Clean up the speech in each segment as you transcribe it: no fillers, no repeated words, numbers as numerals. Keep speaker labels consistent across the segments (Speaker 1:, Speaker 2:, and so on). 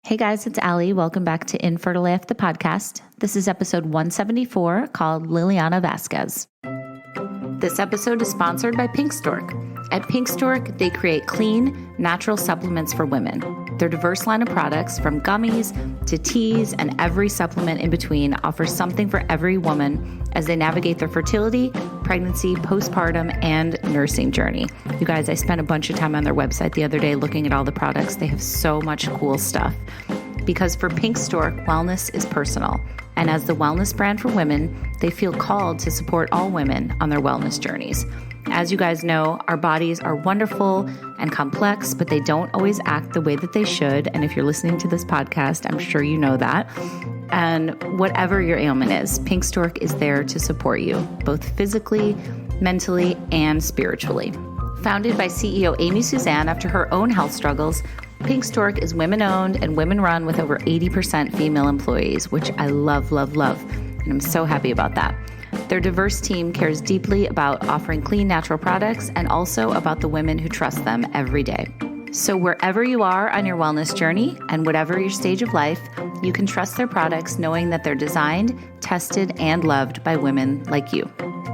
Speaker 1: Hey guys, it's Allie. Welcome back to Infertile, the podcast. This is episode 174 called Liliana Vazquez. This episode is sponsored by PinkStork. At PinkStork, they create clean, natural supplements for women. Their diverse line of products, from gummies to teas and every supplement in between, offers something for every woman as they navigate their fertility, pregnancy, postpartum, and nursing journey. You guys, I spent a bunch of time on their website the other day looking at all the products. They have so much cool stuff. Because for PinkStork, wellness is personal. And as the wellness brand for women, they feel called to support all women on their wellness journeys. As you guys know, our bodies are wonderful and complex, but they don't always act the way that they should. And if you're listening to this podcast, I'm sure you know that. And whatever your ailment is, PinkStork is there to support you, both physically, mentally, and spiritually. Founded by CEO Amy Suzanne after her own health struggles, PinkStork is women-owned and women-run with over 80% female employees, which I love, love, love. And I'm so happy about that. Their diverse team cares deeply about offering clean, natural products and also about the women who trust them every day. So wherever you are on your wellness journey and whatever your stage of life, you can trust their products knowing that they're designed, tested, and loved by women like you.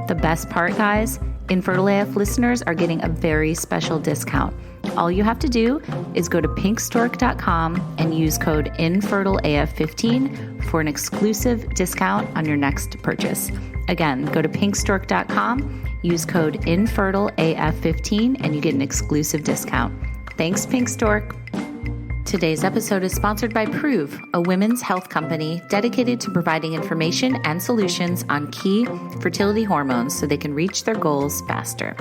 Speaker 1: The best part, guys, Infertile AF listeners are getting a very special discount. All you have to do is go to pinkstork.com and use code InfertileAF15 for an exclusive discount on your next purchase. Again, go to pinkstork.com, use code InfertileAF15, and you get an exclusive discount. Thanks, PinkStork. Today's episode is sponsored by PROOV, a women's health company dedicated to providing information and solutions on key fertility hormones so they can reach their goals faster.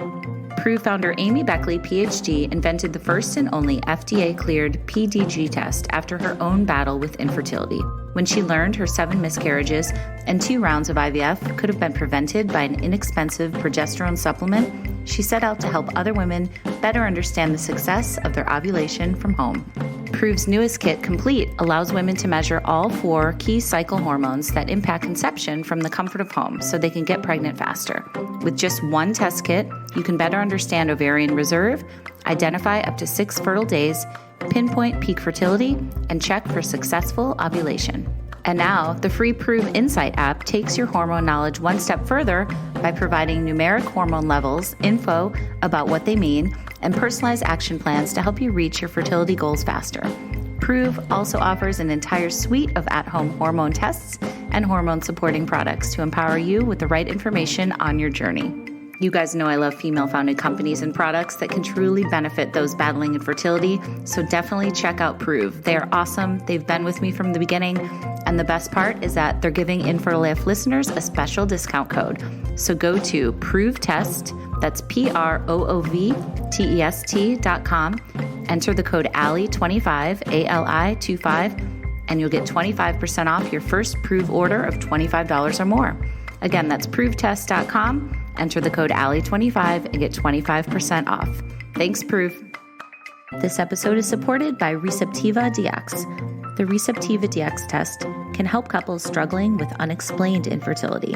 Speaker 1: PROOV founder Amy Beckley, PhD, invented the first and only FDA-cleared PDG test after her own battle with infertility. When she learned her 7 miscarriages and 2 rounds of IVF could have been prevented by an inexpensive progesterone supplement, she set out to help other women better understand the success of their ovulation from home. PROOV's newest kit, Complete, allows women to measure all 4 key cycle hormones that impact conception from the comfort of home so they can get pregnant faster. With just one test kit, you can better understand ovarian reserve, identify up to 6 fertile days, pinpoint peak fertility, and check for successful ovulation. And now, the free PROOV Insight app takes your hormone knowledge one step further by providing numeric hormone levels, info about what they mean, and personalized action plans to help you reach your fertility goals faster. PROOV also offers an entire suite of at-home hormone tests and hormone-supporting products to empower you with the right information on your journey. You guys know I love female-founded companies and products that can truly benefit those battling infertility, so definitely check out PROOV. They are awesome. They've been with me from the beginning, and the best part is that they're giving Infertile AF listeners a special discount code. So go to PROOVTest, that's PROOVTEST.com, enter the code ALLI25, ALI25, and you'll get 25% off your first PROOV order of $25 or more. Again, that's PROOVTest.com. Enter the code ALLI25 and get 25% off. Thanks, PROOV. This episode is supported by RECEPTIVA DX. The RECEPTIVA DX test can help couples struggling with unexplained infertility.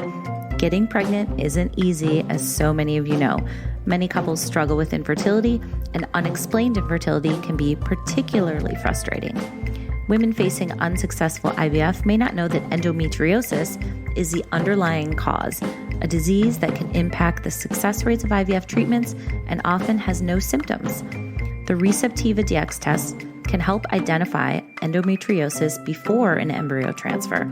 Speaker 1: Getting pregnant isn't easy, as so many of you know. Many couples struggle with infertility, and unexplained infertility can be particularly frustrating. Women facing unsuccessful IVF may not know that endometriosis is the underlying cause, a disease that can impact the success rates of IVF treatments and often has no symptoms. The RECEPTIVA DX test can help identify endometriosis before an embryo transfer,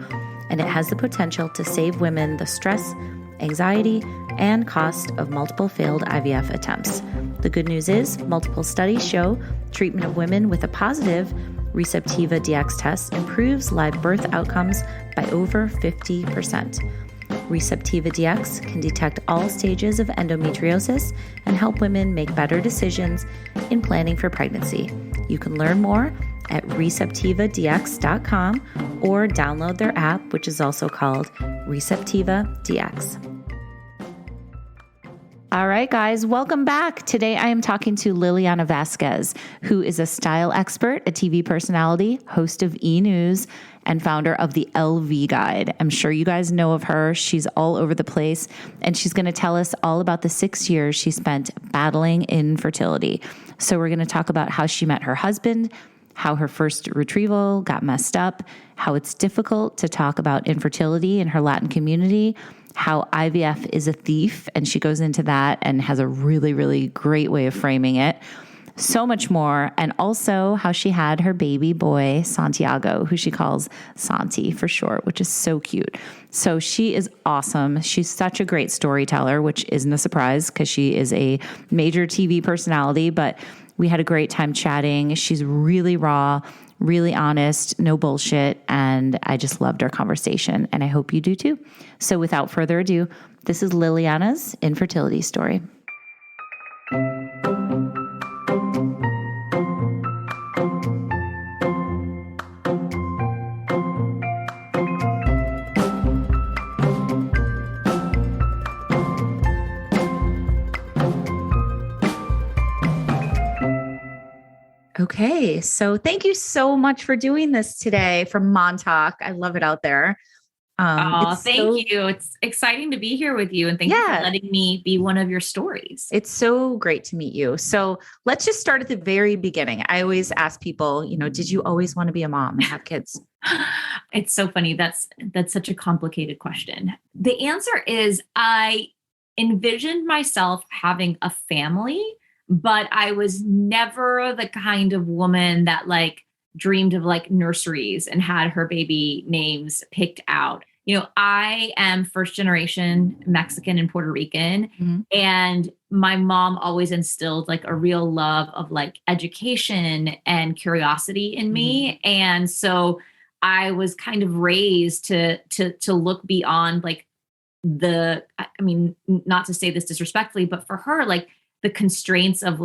Speaker 1: and it has the potential to save women the stress, anxiety, and cost of multiple failed IVF attempts. The good news is, multiple studies show treatment of women with a positive RECEPTIVA DX test improves live birth outcomes by over 50%. RECEPTIVA DX can detect all stages of endometriosis and help women make better decisions in planning for pregnancy. You can learn more at receptivadx.com or download their app, which is also called RECEPTIVA DX. All right, guys, welcome back. Today I am talking to Liliana Vazquez, who is a style expert, a TV personality, host of E! News, and founder of the LV Guide. I'm sure you guys know of her. She's all over the place, and she's going to tell us all about the 6 years she spent battling infertility. So we're going to talk about how she met her husband, how her first retrieval got messed up, how it's difficult to talk about infertility in her Latin community, how IVF is a thief, and she goes into that and has a really, really great way of framing it. So much more. And also how she had her baby boy, Santiago, who she calls Santi for short, which is so cute. So she is awesome. She's such a great storyteller, which isn't a surprise because she is a major TV personality, but we had a great time chatting. She's really raw, really honest, no bullshit. And I just loved our conversation, and I hope you do too. So without further ado, this is Liliana's infertility story. Okay, so thank you so much for doing this today from Montauk. I love it out there.
Speaker 2: Thank you. It's exciting to be here with you, and thank you for letting me be one of your stories.
Speaker 1: It's so great to meet you. So let's just start at the very beginning. I always ask people, did you always want to be a mom and have kids?
Speaker 2: It's so funny. That's such a complicated question. The answer is I envisioned myself having a family, but I was never the kind of woman that dreamed of nurseries and had her baby names picked out. I am first generation Mexican and Puerto Rican. Mm-hmm. And my mom always instilled a real love of education and curiosity in me. Mm-hmm. And so I was kind of raised to look beyond not to say this disrespectfully, but for her, the constraints of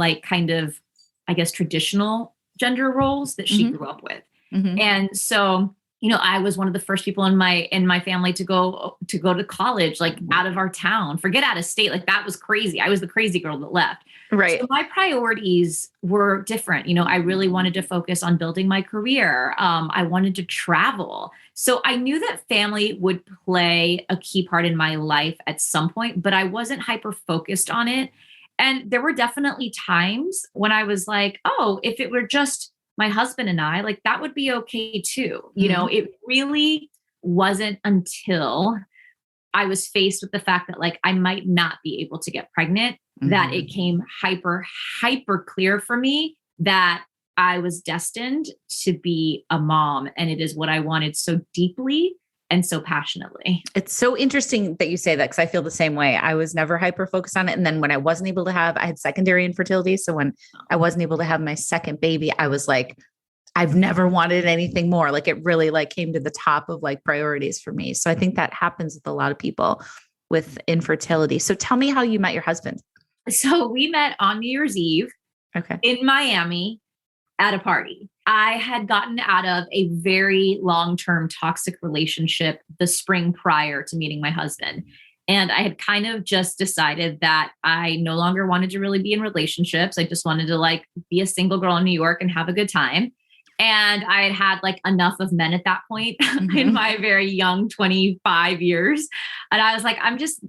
Speaker 2: traditional gender roles that she mm-hmm. grew up with. Mm-hmm. And so, I was one of the first people in my family to go to college, out of our town, forget out of state. That was crazy. I was the crazy girl that left.
Speaker 1: Right.
Speaker 2: So my priorities were different. I really wanted to focus on building my career. I wanted to travel. So I knew that family would play a key part in my life at some point, but I wasn't hyper focused on it. And there were definitely times when I was if it were just my husband and I, that would be okay too. Mm-hmm. It really wasn't until I was faced with the fact that I might not be able to get pregnant, mm-hmm. that it came hyper clear for me that I was destined to be a mom. And it is what I wanted so deeply and so passionately.
Speaker 1: It's so interesting that you say that, because I feel the same way. I was never hyper focused on it. And then when I wasn't able to I had secondary infertility. So when I wasn't able to have my second baby, I was I've never wanted anything more. It really came to the top of priorities for me. So I think that happens with a lot of people with infertility. So tell me how you met your husband.
Speaker 2: So we met on New Year's Eve in Miami at a party. I had gotten out of a very long-term toxic relationship the spring prior to meeting my husband. And I had kind of just decided that I no longer wanted to really be in relationships. I just wanted to be a single girl in New York and have a good time. And I had enough of men at that point mm-hmm. in my very young 25 years. And I was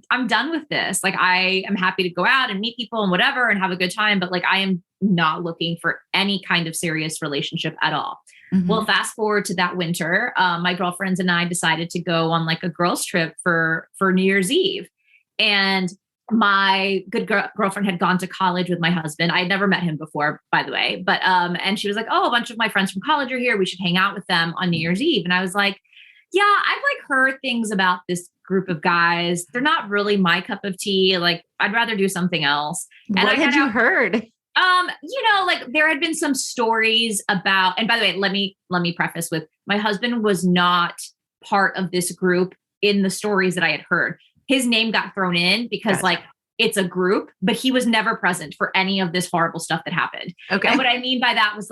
Speaker 2: I'm done with this. I am happy to go out and meet people and whatever and have a good time. But I am not looking for any kind of serious relationship at all. Mm-hmm. Well, fast forward to that winter, my girlfriends and I decided to go on a girls trip for New Year's Eve. And my good girlfriend had gone to college with my husband. I had never met him before, by the way, but, and she was oh, a bunch of my friends from college are here. We should hang out with them on New Year's Eve. And I was yeah, I've heard things about this group of guys. They're not really my cup of tea. I'd rather do something else. And
Speaker 1: what had you heard?
Speaker 2: There had been some stories about, and by the way, let me preface with, my husband was not part of this group in the stories that I had heard. His name got thrown in because it's a group, but he was never present for any of this horrible stuff that happened. Okay. And what I mean by that was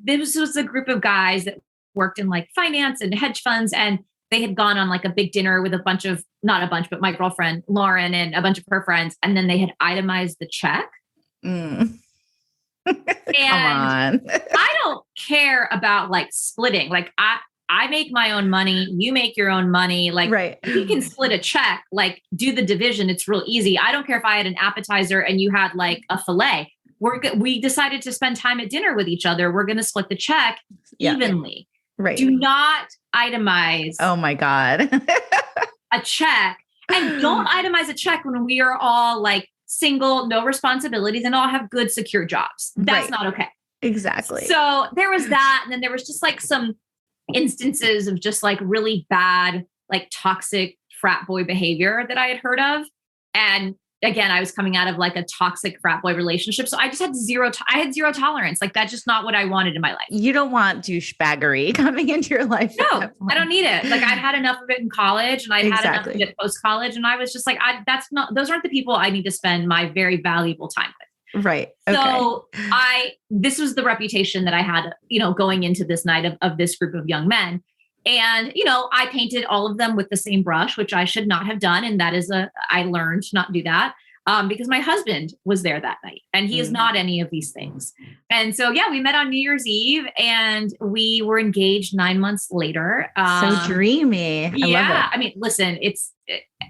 Speaker 2: this was a group of guys that worked in finance and hedge funds, and they had gone on a big dinner with not a bunch, but my girlfriend, Lauren, and a bunch of her friends. And then they had itemized the check. Mm. And
Speaker 1: come on.
Speaker 2: I don't care about splitting. I make my own money. You make your own money.
Speaker 1: Right.
Speaker 2: We can split a check, do the division. It's real easy. I don't care if I had an appetizer and you had a filet. we decided to spend time at dinner with each other. We're going to split the check evenly.
Speaker 1: Right.
Speaker 2: Do not itemize.
Speaker 1: Oh my God.
Speaker 2: A check, and don't itemize a check when we are all like single, no responsibilities, and all have good, secure jobs. That's not okay.
Speaker 1: Exactly.
Speaker 2: So there was that. And then there was just like some instances of just like really bad, like toxic frat boy behavior that I had heard of. And again, I was coming out of like a toxic frat boy relationship. So I just had I had zero tolerance. Like that's just not what I wanted in my life.
Speaker 1: You don't want douchebaggery coming into your life.
Speaker 2: No, I don't need it. Like I'd had enough of it in college and I had enough of it post-college. And I was just like, those aren't the people I need to spend my very valuable time with.
Speaker 1: Right.
Speaker 2: So this was the reputation that I had, going into this night of this group of young men. And, I painted all of them with the same brush, which I should not have done. And that is I learned to not do that because my husband was there that night and he is not any of these things. And so, we met on New Year's Eve and we were engaged 9 months later.
Speaker 1: So dreamy. I love it.
Speaker 2: I mean, listen,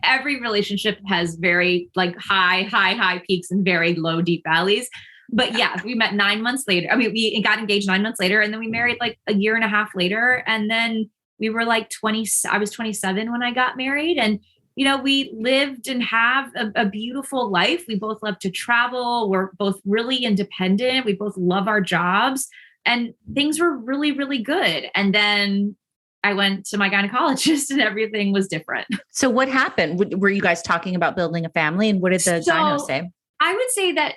Speaker 2: every relationship has very like high peaks and very low, deep valleys. But we met 9 months later. I mean, we got engaged 9 months later and then we married like a year and a half later. And then we were like 20, I was 27 when I got married and, we lived and have a beautiful life. We both love to travel. We're both really independent. We both love our jobs and things were really, really good. And then I went to my gynecologist and everything was different.
Speaker 1: So what happened? Were you guys talking about building a family and what did the gyno say?
Speaker 2: I would say that,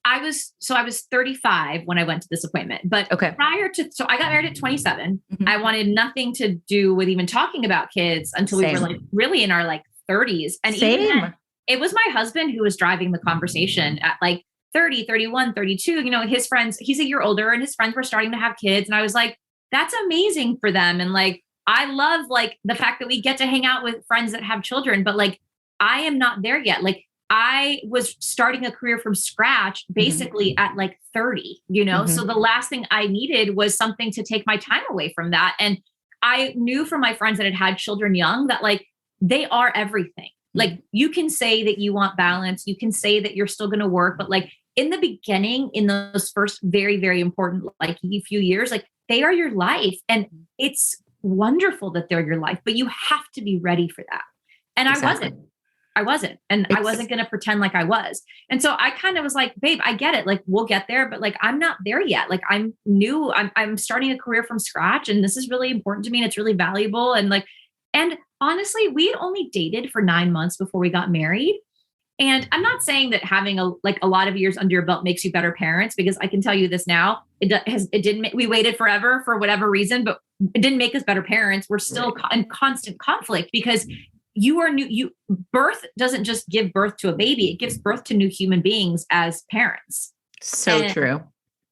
Speaker 2: I was 35 when I went to this appointment, but so I got married at 27. Mm-hmm. I wanted nothing to do with even talking about kids until we were like really in our like 30s. And even then, it was my husband who was driving the conversation at like 30, 31, 32, his friends, he's a year older and his friends were starting to have kids. And I was like, that's amazing for them. And like, I love like the fact that we get to hang out with friends that have children, but like, I am not there yet. Like, I was starting a career from scratch, basically at like 30, so the last thing I needed was something to take my time away from that. And I knew from my friends that had children young that like, they are everything. Like you can say that you want balance. You can say that you're still going to work, but like in the beginning, in those first very, very important, like few years, like they are your life and it's wonderful that they're your life, but you have to be ready for that. And I wasn't. And I wasn't going to pretend like I was. And so I kind of was like, babe, I get it. Like we'll get there, but like, I'm not there yet. Like I'm new, I'm starting a career from scratch and this is really important to me. And it's really valuable. And like, and honestly, we had only dated for 9 months before we got married. And I'm not saying that having a lot of years under your belt makes you better parents, because I can tell you this now, we waited forever for whatever reason, but it didn't make us better parents. We're still in constant conflict because you are new. Birth doesn't just give birth to a baby. It gives birth to new human beings as parents.
Speaker 1: So true.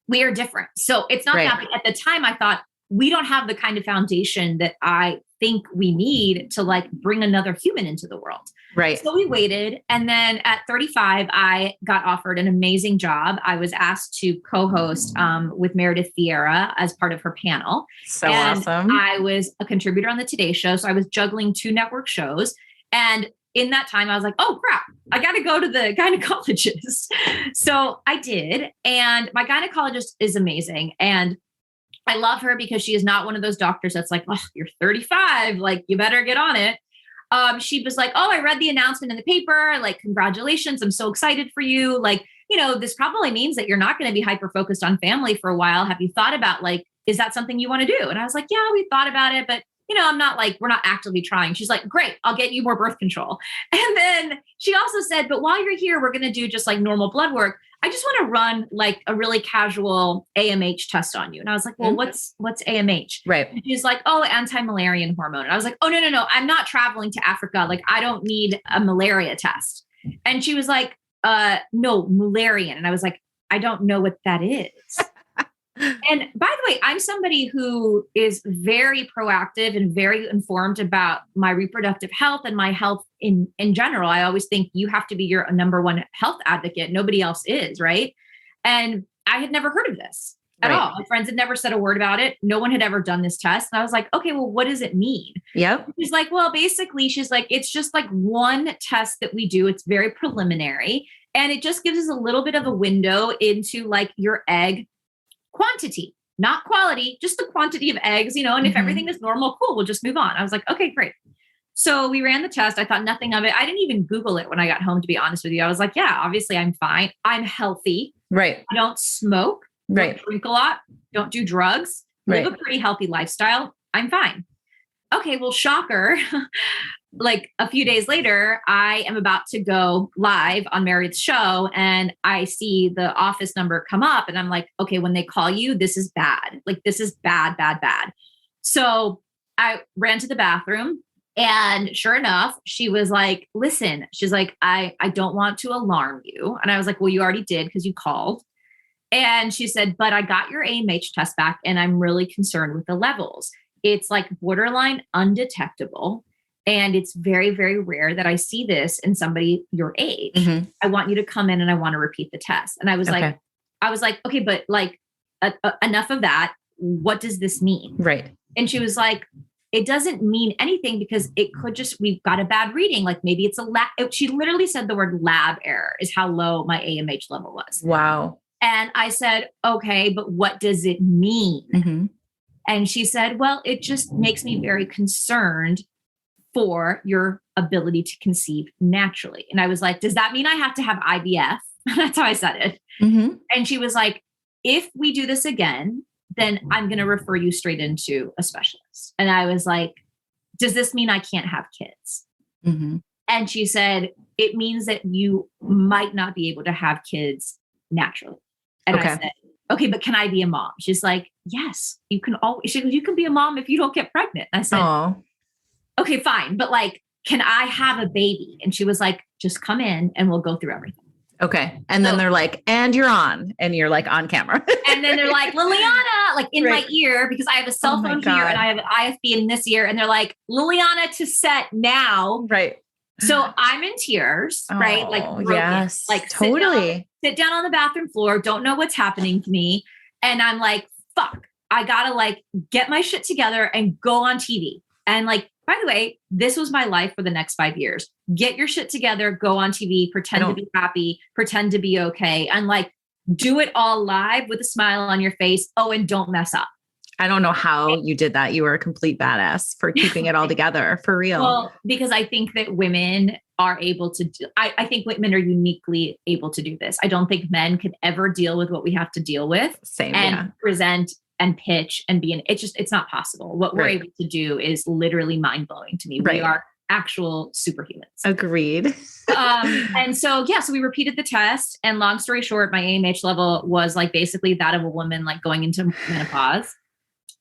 Speaker 2: We are different. So it's not that at the time I thought we don't have the kind of foundation that I think we need to like bring another human into the world.
Speaker 1: Right.
Speaker 2: So we waited. And then at 35, I got offered an amazing job. I was asked to co-host with Meredith Vieira as part of her panel.
Speaker 1: So awesome.
Speaker 2: I was a contributor on the Today Show. So I was juggling 2 network shows. And in that time, I was like, oh crap, I got to go to the gynecologist. So I did. And my gynecologist is amazing. And I love her because she is not one of those doctors that's like, oh, you're 35, like you better get on it. She was like, oh, I read the announcement in the paper. Like, congratulations. I'm so excited for you. Like, this probably means that you're not going to be hyper-focused on family for a while. Have you thought about like, is that something you want to do? And I was like, yeah, we thought about it, but I'm not like, we're not actively trying. She's like, great, I'll get you more birth control. And then she also said, but while you're here, we're going to do just like normal blood work. I just want to run like a really casual AMH test on you. And I was like, well, what's AMH?
Speaker 1: Right.
Speaker 2: And she's like, oh, anti-malarian hormone. And I was like, oh, no. I'm not traveling to Africa. Like, I don't need a malaria test. And she was like, no, malarian. And I was like, I don't know what that is. And by the way, I'm somebody who is very proactive and very informed about my reproductive health and my health in general. I always think you have to be your number one health advocate. Nobody else is, right? And I had never heard of this at all. My friends had never said a word about it. No one had ever done this test. And I was like, okay, well, what does it mean?
Speaker 1: Yep.
Speaker 2: She's like, well, basically, she's like, it's just like one test that we do. It's very preliminary. And it just gives us a little bit of a window into like your egg quantity, not quality, just the quantity of eggs, and if everything is normal, cool, we'll just move on. I was like, okay, great. So we ran the test. I thought nothing of it. I didn't even Google it when I got home, to be honest with you. I was like, yeah, obviously I'm fine. I'm healthy.
Speaker 1: Right.
Speaker 2: I don't smoke.
Speaker 1: Right.
Speaker 2: Don't drink a lot. Don't do drugs. Live a pretty healthy lifestyle. I'm fine. Okay, well, shocker. Like a few days later, I am about to go live on Meredith's show and I see the office number come up and I'm like, okay, when they call you, this is bad. Like, this is bad, bad, bad. So I ran to the bathroom and sure enough, she was like, listen, she's like, I don't want to alarm you. And I was like, well, you already did because you called. And she said, but I got your AMH test back and I'm really concerned with the levels. It's like borderline undetectable. And it's very, very rare that I see this in somebody your age. Mm-hmm. I want you to come in and I want to repeat the test. And I was like, okay, but like enough of that. What does this mean?
Speaker 1: Right.
Speaker 2: And she was like, it doesn't mean anything because it could just, we've got a bad reading. Like maybe it's a lab. She literally said the word lab error is how low my AMH level was.
Speaker 1: Wow.
Speaker 2: And I said, okay, but what does it mean? Mm-hmm. And she said, well, it just makes me very concerned for your ability to conceive naturally. And I was like, does that mean I have to have IVF? That's how I said it. Mm-hmm. And she was like, if we do this again, then I'm going to refer you straight into a specialist. And I was like, does this mean I can't have kids? Mm-hmm. And she said, it means that you might not be able to have kids naturally. And I said, okay, but can I be a mom? She's like, yes, you can always, she goes, you can be a mom if you don't get pregnant. And I said, aww. Okay, fine. But like, can I have a baby? And she was like, just come in and we'll go through everything.
Speaker 1: Okay. And then they're like, and you're on, and you're like on camera.
Speaker 2: And then they're like, Liliana, like in my ear, because I have a cell phone here and I have an IFB in this ear. And they're like, Liliana to set now.
Speaker 1: Right.
Speaker 2: So I'm in tears, right? Like, broken.
Speaker 1: Yes,
Speaker 2: like
Speaker 1: totally.
Speaker 2: Sit down on the bathroom floor. Don't know what's happening to me. And I'm like, fuck, I gotta like get my shit together and go on TV. And like, by the way, this was my life for the next 5 years. Get your shit together, go on TV, pretend to be happy, pretend to be okay. And like, do it all live with a smile on your face. Oh, and don't mess up.
Speaker 1: I don't know how you did that. You were a complete badass for keeping it all together, for real.
Speaker 2: Well, because I think that women are able to do, I think women are uniquely able to do this. I don't think men could ever deal with what we have to deal with.
Speaker 1: Same,
Speaker 2: and present and pitch and it's not possible. What we're able to do is literally mind blowing to me. We are actual superhumans.
Speaker 1: Agreed.
Speaker 2: And so, so we repeated the test, and long story short, my AMH level was like basically that of a woman, like going into menopause.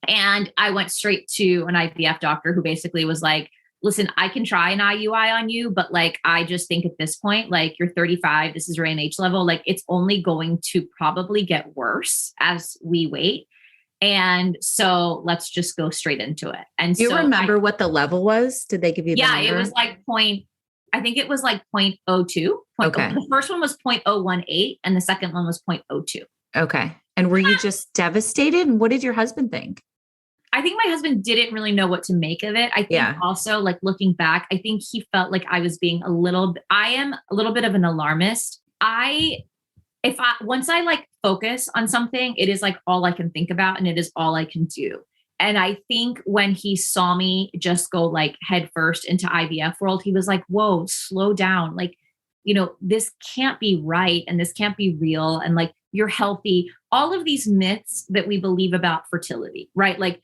Speaker 2: And I went straight to an IVF doctor who basically was like, listen, I can try an IUI on you, but like, I just think at this point, like you're 35, this is your AMH level. Like it's only going to probably get worse as we wait. And so let's just go straight into it. And
Speaker 1: do you remember what the level was? Did they give you the number?
Speaker 2: It was like I think it was like 0.02.
Speaker 1: Okay.
Speaker 2: The first one was 0.018 and the second one was 0.02.
Speaker 1: Okay. And were you just devastated? And what did your husband think?
Speaker 2: I think my husband didn't really know what to make of it. I think also like looking back, I think he felt like I was being I am a little bit of an alarmist. Once I like focus on something, it is like all I can think about and it is all I can do. And I think when he saw me just go like head first into IVF world, he was like, whoa, slow down. Like, this can't be right. And this can't be real. And like, you're healthy. All of these myths that we believe about fertility, right? Like,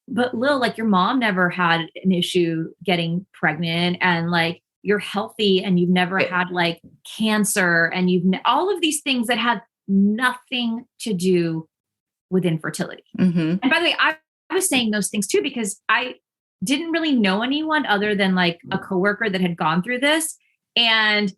Speaker 2: but Lil, like your mom never had an issue getting pregnant, and like you're healthy and you've never had like cancer, and all of these things that have nothing to do with infertility. Mm-hmm. And by the way, I was saying those things too, because I didn't really know anyone other than like a coworker that had gone through this. And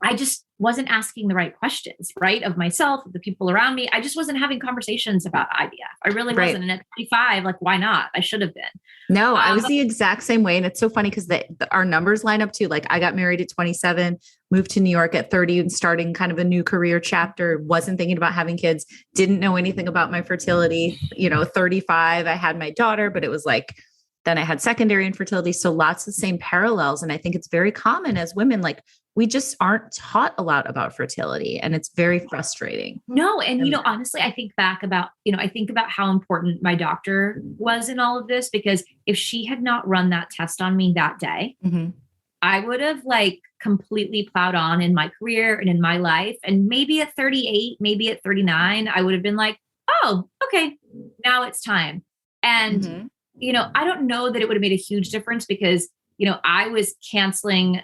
Speaker 2: I just wasn't asking the right questions, right? Of myself, of the people around me. I just wasn't having conversations about IVF. I really wasn't. And at 35, like, why not? I should have been.
Speaker 1: No, I was the exact same way. And it's so funny because our numbers line up too. Like I got married at 27, moved to New York at 30 and starting kind of a new career chapter. Wasn't thinking about having kids. Didn't know anything about my fertility. 35, I had my daughter, but it was like, then I had secondary infertility. So lots of the same parallels. And I think it's very common as women, like we just aren't taught a lot about fertility, and it's very frustrating.
Speaker 2: No. And, honestly, I think back about, I think about how important my doctor was in all of this, because if she had not run that test on me that day, I would have completely plowed on in my career and in my life. And maybe at 38, maybe at 39, I would have been like, oh, okay, now it's time. And, I don't know that it would have made a huge difference, because, I was canceling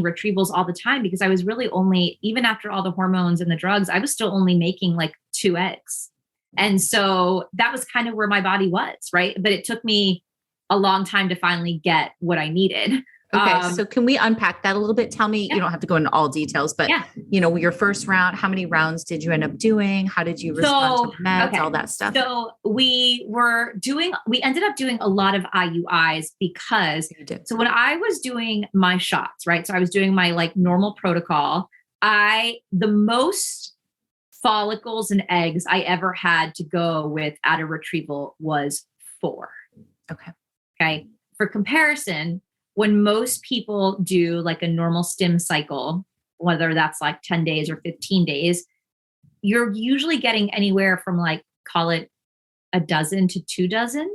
Speaker 2: retrievals all the time, because I was really only, even after all the hormones and the drugs, I was still only making 2 eggs. And so that was kind of where my body was. Right. But it took me a long time to finally get what I needed.
Speaker 1: Okay. So can we unpack that a little bit? Tell me, you don't have to go into all details, but your first round, how many rounds did you end up doing? How did you respond to meds, all that stuff?
Speaker 2: So we ended up doing a lot of IUIs, because, so when I was doing my shots, right? So I was doing my normal protocol. The most follicles and eggs I ever had to go with at a retrieval was 4. Okay. For comparison, when most people do a normal stim cycle, whether that's 10 days or 15 days, you're usually getting anywhere from call it a dozen to 2 dozen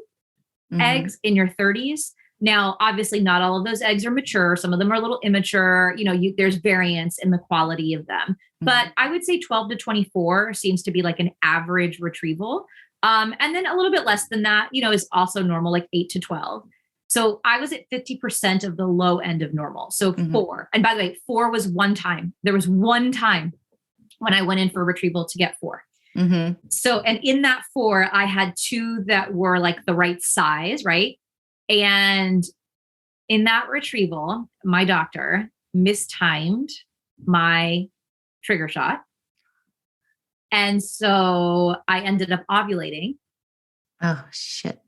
Speaker 2: eggs in your 30s. Now, obviously not all of those eggs are mature. Some of them are a little immature. There's variance in the quality of them, but I would say 12 to 24 seems to be an average retrieval. And then a little bit less than that, is also normal, 8 to 12. So I was at 50% of the low end of normal. So 4. And by the way, 4 was one time. There was one time when I went in for retrieval to get 4. So, and in that 4, I had 2 that were the right size, right? And in that retrieval, my doctor mistimed my trigger shot. And so I ended up ovulating.
Speaker 1: Oh, shit.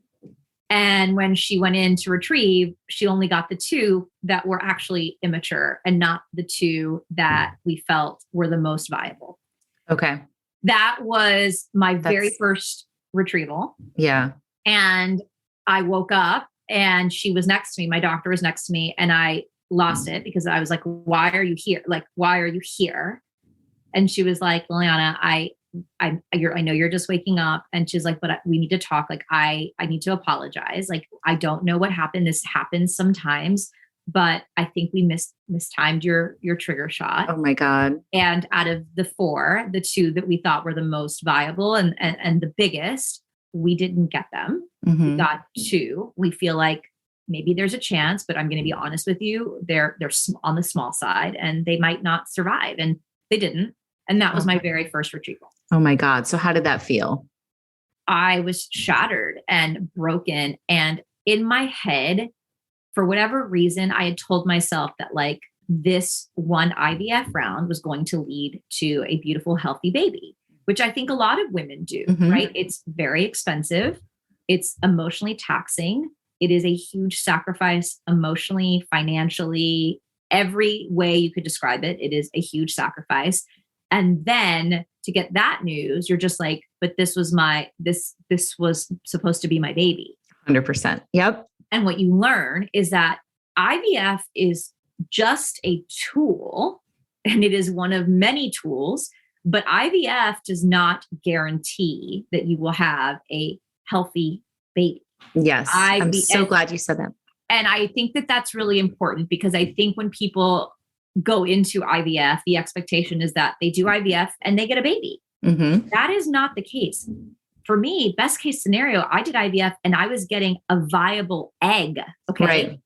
Speaker 2: And when she went in to retrieve, she only got the 2 that were actually immature, and not the 2 that we felt were the most viable.
Speaker 1: Okay.
Speaker 2: That was my very first retrieval.
Speaker 1: Yeah.
Speaker 2: And I woke up and she was next to me. My doctor was next to me, and I lost it, because I was like, why are you here? Why are you here? And she was like, Liliana, I know you're just waking up. And she's like, but we need to talk. I need to apologize. I don't know what happened. This happens sometimes, but I think we mistimed your trigger shot.
Speaker 1: Oh my God.
Speaker 2: And out of the 4, the 2 that we thought were the most viable and the biggest, we didn't get them. We got 2. We feel like maybe there's a chance, but I'm going to be honest with you. They're on the small side, and they might not survive. And they didn't. And that was my very first retrieval.
Speaker 1: Oh my God. So how did that feel?
Speaker 2: I was shattered and broken. And in my head, for whatever reason, I had told myself that this one IVF round was going to lead to a beautiful, healthy baby, which I think a lot of women do, right? It's very expensive. It's emotionally taxing. It is a huge sacrifice emotionally, financially, every way you could describe it. It is a huge sacrifice. And then to get that news, you're just like, but this was this was supposed to be my baby.
Speaker 1: 100%. Yep.
Speaker 2: And what you learn is that IVF is just a tool, and it is one of many tools, but IVF does not guarantee that you will have a healthy baby.
Speaker 1: Yes. I'm so glad you said that.
Speaker 2: And I think that that's really important, because I think when people go into IVF, the expectation is that they do IVF and they get a baby. That is not the case. For me, best case scenario, I did IVF and I was getting a viable egg. Okay.
Speaker 1: Right.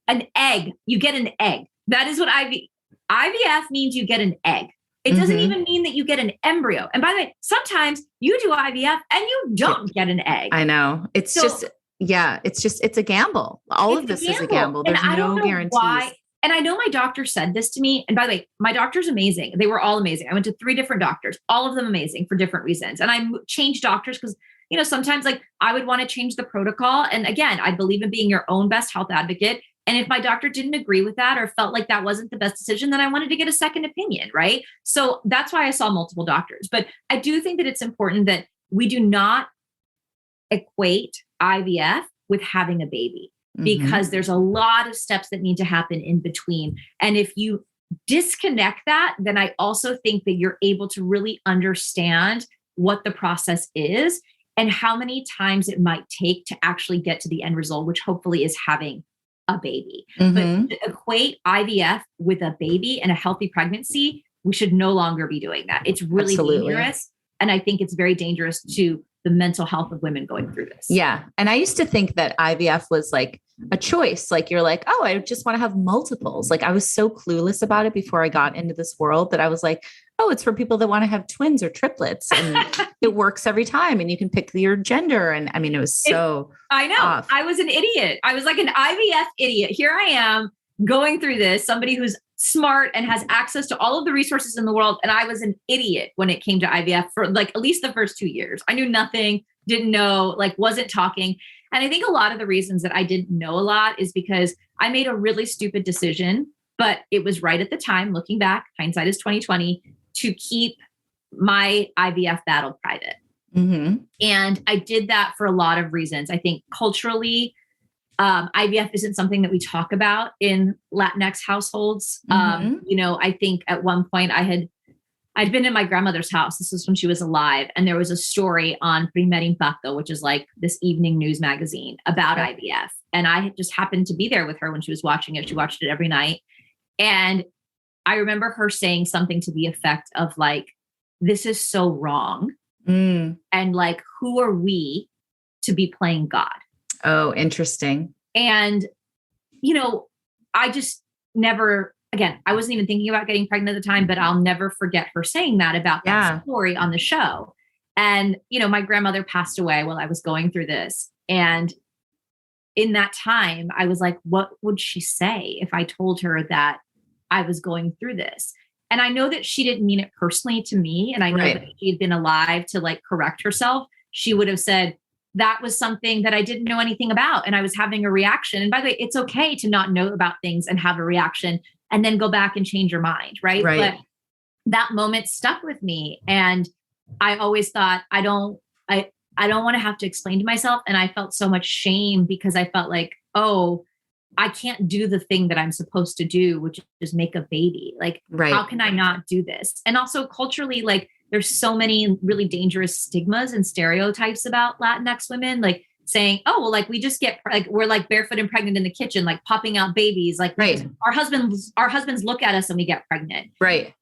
Speaker 2: An egg. You get an egg. That is what IVF means. You get an egg. It doesn't even mean that you get an embryo. And by the way, sometimes you do IVF and you don't get an egg.
Speaker 1: I know. It's a gamble. All of this is a gamble. There's no guarantees. Why.
Speaker 2: And I know my doctor said this to me. And by the way, my doctor's amazing. They were all amazing. I went to 3 different doctors, all of them amazing for different reasons. And I changed doctors because, sometimes I would want to change the protocol. And again, I believe in being your own best health advocate. And if my doctor didn't agree with that or felt like that wasn't the best decision, then I wanted to get a second opinion, right? So that's why I saw multiple doctors. But I do think that it's important that we do not equate IVF with having a baby. because there's a lot of steps that need to happen in between. And if you disconnect that, then I also think that you're able to really understand what the process is and how many times it might take to actually get to the end result, which hopefully is having a baby. But to equate IVF with a baby and a healthy pregnancy, we should no longer be doing that. It's really dangerous. And I think it's very dangerous to the mental health of women going through this.
Speaker 1: Yeah. And I used to think that IVF was like a choice. Like you're like, oh, I just want to have multiples. Like I was so clueless about it before I got into this world that I was like, oh, it's for people that want to have twins or triplets and it works every time and you can pick your gender. And I mean, it was so
Speaker 2: I know. Off. I was an idiot. I was like an IVF idiot. Here I am going through this, somebody who's smart and has access to all of the resources in the world. And I was an idiot when it came to IVF for like at least the first 2 years. I knew nothing, didn't know, like wasn't talking. And I think a lot of the reasons that I didn't know a lot is because I made a really stupid decision, but it was right at the time, looking back, hindsight is 2020, to keep my IVF battle private. And I did that for a lot of reasons. I think culturally, IVF isn't something that we talk about in Latinx households. You know, I think at one point I'd been in my grandmother's house. This was when she was alive. And there was a story on Primer Impacto, which is like this evening news magazine about IVF. And I just happened to be there with her when she was watching it. She watched it every night. And I remember her saying something to the effect of like, this is so wrong. And like, who are we to be playing God?
Speaker 1: Oh, interesting.
Speaker 2: And, you know, I just never, again, I wasn't even thinking about getting pregnant at the time, but I'll never forget her saying that about that story on the show. And, you know, my grandmother passed away while I was going through this. And in that time, I was like, what would she say if I told her that I was going through this? And I know that she didn't mean it personally to me. And I know that if she had been alive to like correct herself, she would have said, that was something that I didn't know anything about. And I was having a reaction. And by the way, it's okay to not know about things and have a reaction and then go back and change your mind. Right. But that moment stuck with me. And I always thought, I don't want to have to explain to myself. And I felt so much shame because I felt like, oh, I can't do the thing that I'm supposed to do, which is make a baby. Like, how can I not do this? And also culturally, like, there's so many really dangerous stigmas and stereotypes about Latinx women, like saying, oh, well, like we just get like, we're like barefoot and pregnant in the kitchen, like popping out babies. Like our husbands look at us and we get pregnant.
Speaker 1: Right.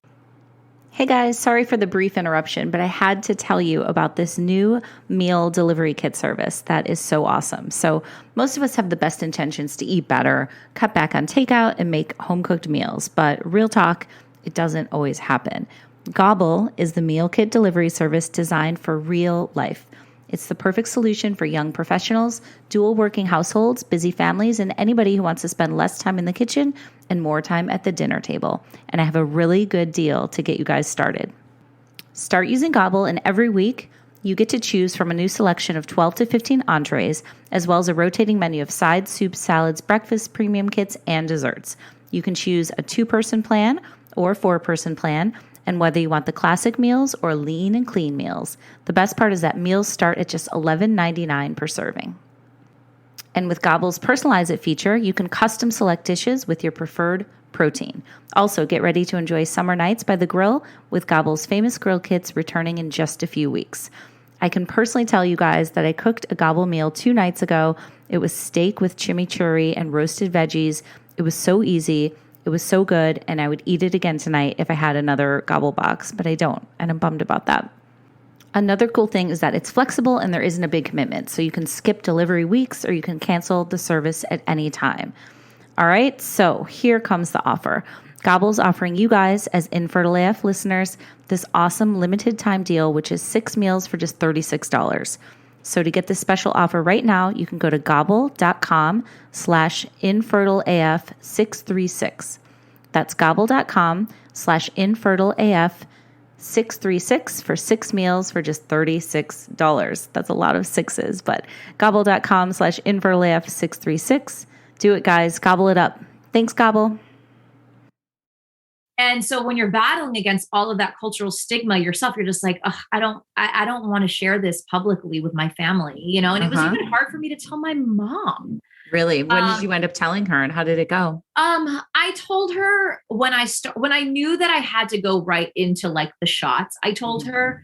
Speaker 1: Hey guys, sorry for the brief interruption, but I had to tell you about this new meal delivery kit service that is so awesome. So most of us have the best intentions to eat better, cut back on takeout, and make home-cooked meals. But real talk, it doesn't always happen. Gobble is the meal kit delivery service designed for real life. It's the perfect solution for young professionals, dual working households, busy families, and anybody who wants to spend less time in the kitchen and more time at the dinner table. And I have a really good deal to get you guys started. Start using Gobble, and every week you get to choose from a new selection of 12 to 15 entrees, as well as a rotating menu of sides, soups, salads, breakfast, premium kits, and desserts. You can choose a 2-person plan or 4-person plan, and whether you want the classic meals or lean and clean meals. The best part is that meals start at just $11.99 per serving. And with Gobble's Personalize It feature, you can custom select dishes with your preferred protein. Also, get ready to enjoy summer nights by the grill with Gobble's famous grill kits returning in just a few weeks. I can personally tell you guys that I cooked a Gobble meal 2 nights ago. It was steak with chimichurri and roasted veggies. It was so easy. It was so good, and I would eat it again tonight if I had another Gobble box, but I don't, and I'm bummed about that. Another cool thing is that it's flexible and there isn't a big commitment, so you can skip delivery weeks or you can cancel the service at any time. All right, so here comes the offer. Gobble's offering you guys, as Infertile AF listeners, this awesome limited time deal, which is 6 meals for just $36. So to get this special offer right now, you can go to gobble.com/infertileaf636. That's gobble.com/infertileaf636 for 6 meals for just $36. That's a lot of sixes, but gobble.com/infertileaf636. Do it, guys. Gobble it up. Thanks, Gobble.
Speaker 2: And so when you're battling against all of that cultural stigma yourself, you're just like, I don't want to share this publicly with my family, you know? And it was even hard for me to tell my mom.
Speaker 1: Really? When did you end up telling her and how did it go?
Speaker 2: I told her when I knew that I had to go right into like the shots, I told her,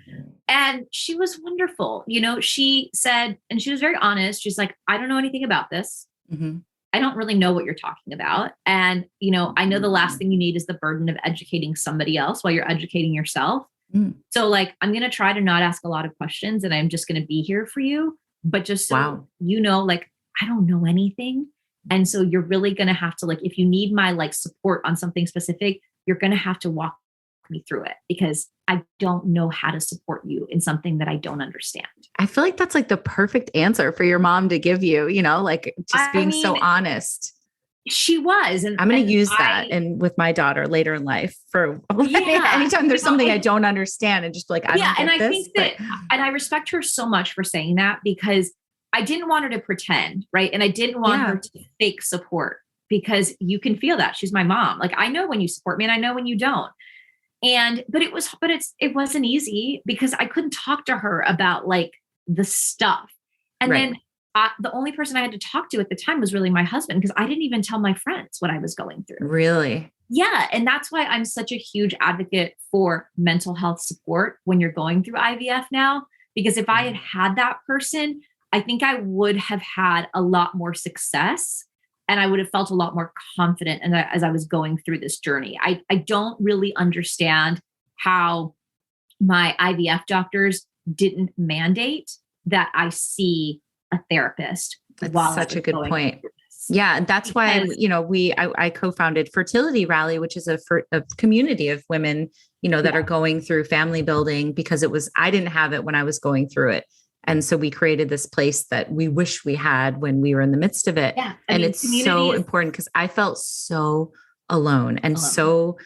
Speaker 2: and she was wonderful. She said, and she was very honest. She's like, I don't know anything about this.
Speaker 1: Mm-hmm.
Speaker 2: I don't really know what you're talking about. And, I know the last thing you need is the burden of educating somebody else while you're educating yourself.
Speaker 1: Mm.
Speaker 2: So like, I'm going to try to not ask a lot of questions and I'm just going to be here for you. But just so like, I don't know anything. And so you're really going to have to like, if you need my like support on something specific, you're going to have to walk me through it because I don't know how to support you in something that I don't understand.
Speaker 1: I feel like that's like the perfect answer for your mom to give you, like just being so honest.
Speaker 2: She was. And
Speaker 1: I'm going to use that with my daughter later in life for anytime there's something I don't understand and just like, I don't get this.
Speaker 2: And I respect her so much for saying that because I didn't want her to pretend, right? And I didn't want her to fake support because you can feel that. She's my mom. Like I know when you support me and I know when you don't. But it wasn't easy because I couldn't talk to her about like the stuff. And then the only person I had to talk to at the time was really my husband because I didn't even tell my friends what I was going through.
Speaker 1: Really?
Speaker 2: Yeah. And that's why I'm such a huge advocate for mental health support when you're going through IVF now, because if I had had that person, I think I would have had a lot more success and I would have felt a lot more confident as I was going through this journey. I don't really understand how my IVF doctors didn't mandate that I see a therapist.
Speaker 1: That's such a good point. Yeah. And that's why, I co-founded Fertility Rally, which is a community of women, that are going through family building because I didn't have it when I was going through it. And so we created this place that we wish we had when we were in the midst of it. Yeah, it's so important because I felt so alone and so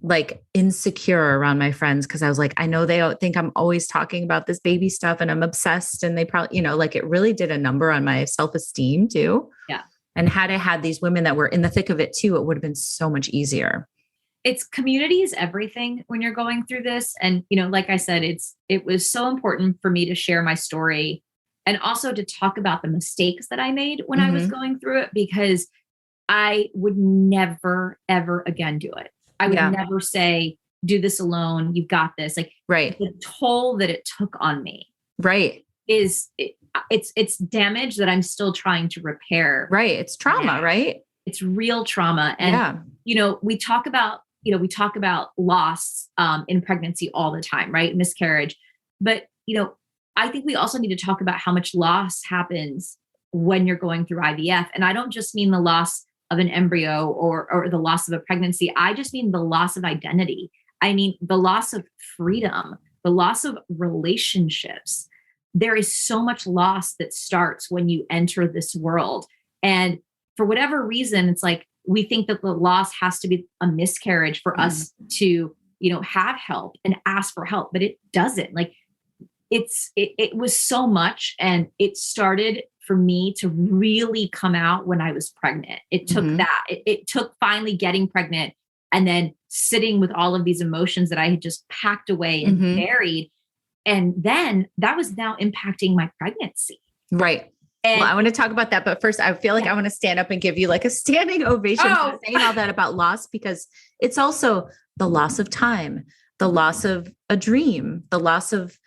Speaker 1: like insecure around my friends. Cause I was like, I know they think I'm always talking about this baby stuff and I'm obsessed. And they probably, like it really did a number on my self-esteem too.
Speaker 2: Yeah.
Speaker 1: And had I had these women that were in the thick of it too, it would have been so much easier.
Speaker 2: It's community is everything when you're going through this. And, like I said, it was so important for me to share my story and also to talk about the mistakes that I made when I was going through it, because I would never, ever again do it. I would never say, do this alone. You've got this. Like the toll that it took on me.
Speaker 1: Right.
Speaker 2: It's damage that I'm still trying to repair.
Speaker 1: Right. It's trauma, right?
Speaker 2: It's real trauma. And, we talk about loss in pregnancy all the time, right? Miscarriage. But, I think we also need to talk about how much loss happens when you're going through IVF. And I don't just mean the loss of an embryo or the loss of a pregnancy. I just mean the loss of identity. I mean, the loss of freedom, the loss of relationships. There is so much loss that starts when you enter this world. And for whatever reason, it's like, we think that the loss has to be a miscarriage for us to, have help and ask for help, but it doesn't. Like it was so much. And it started for me to really come out when I was pregnant. It took that. It took finally getting pregnant and then sitting with all of these emotions that I had just packed away and buried. And then that was now impacting my pregnancy.
Speaker 1: Right. Well, I want to talk about that, but first I feel like I want to stand up and give you like a standing ovation for saying all that about loss, because it's also the loss of time, the loss of a dream, the loss of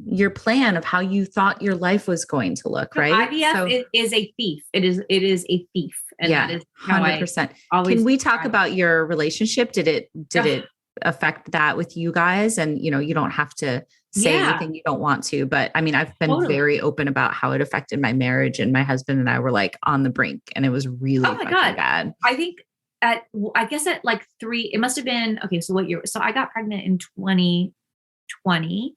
Speaker 1: your plan of how you thought your life was going to look, right?
Speaker 2: IVF is a thief. It is a thief. And that is how
Speaker 1: 100%. Can we talk about your relationship? Did it affect that with you guys? And, you don't have to say anything you don't want to, but I mean, I've been very open about how it affected my marriage, and my husband and I were like on the brink, and it was really fucking bad.
Speaker 2: I think at like 3, it must've been, okay. So what year? So I got pregnant in 2020.